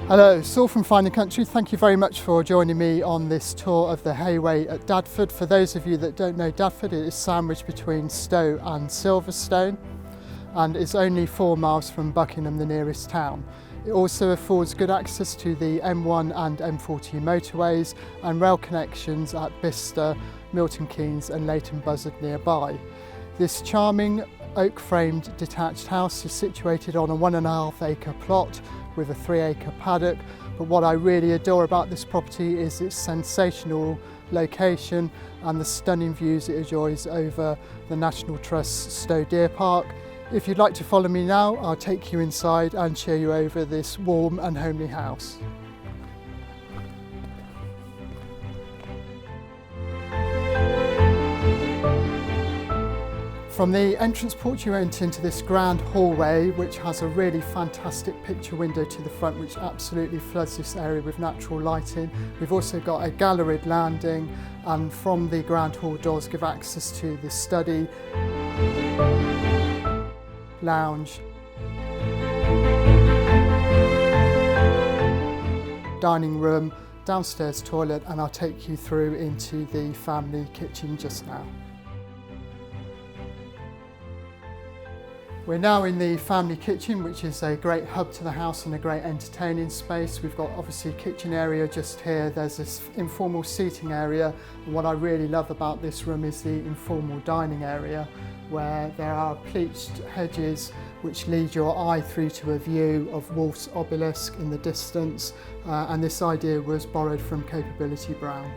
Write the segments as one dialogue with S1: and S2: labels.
S1: Hello, Saul from Fine & Country. Thank you very much for joining me on this tour of the Hayway at Dadford. For those of you that don't know Dadford, it is sandwiched between Stowe and Silverstone and is only 4 miles from Buckingham, the nearest town. It also affords good access to the M1 and M40 motorways and rail connections at Bicester, Milton Keynes and Leighton Buzzard nearby. This charming oak-framed detached house is situated on a 1.5 acre plot with a 3 acre paddock, but what I really adore about this property is its sensational location and the stunning views it enjoys over the National Trust's Stowe Deer Park. If you'd like to follow me now, I'll take you inside and show you over this warm and homely house. From the entrance porch you enter into this grand hallway which has a really fantastic picture window to the front which absolutely floods this area with natural lighting. We've also got a galleried landing, and from the grand hall doors give access to the study, lounge, dining room, downstairs toilet, and I'll take you through into the family kitchen just now. We're now in the family kitchen, which is a great hub to the house and a great entertaining space. We've got obviously a kitchen area just here. There's this informal seating area, and what I really love about this room is the informal dining area, where there are pleached hedges which lead your eye through to a view of Wolf's obelisk in the distance, and this idea was borrowed from Capability Brown.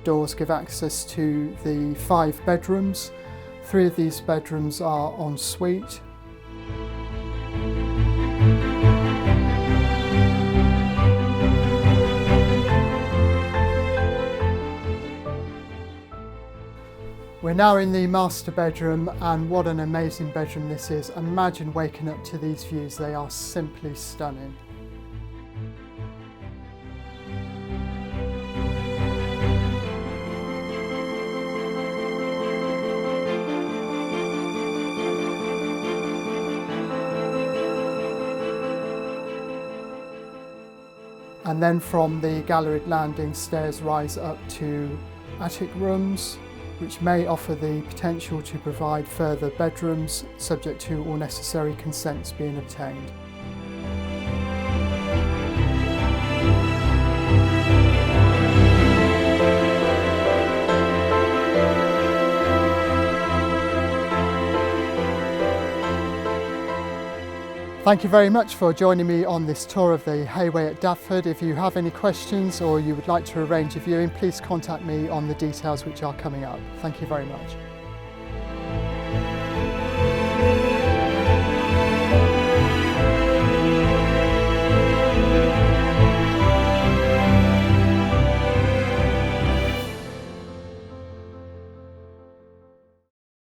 S1: Doors give access to the 5 bedrooms. 3 of these bedrooms are en suite. We're now in the master bedroom, and what an amazing bedroom this is. Imagine waking up to these views, they are simply stunning. And then from the galleried landing, stairs rise up to attic rooms, which may offer the potential to provide further bedrooms, subject to all necessary consents being obtained. Thank you very much for joining me on this tour of the Hayway at Dadford. If you have any questions or you would like to arrange a viewing, please contact me on the details which are coming up. Thank you very much.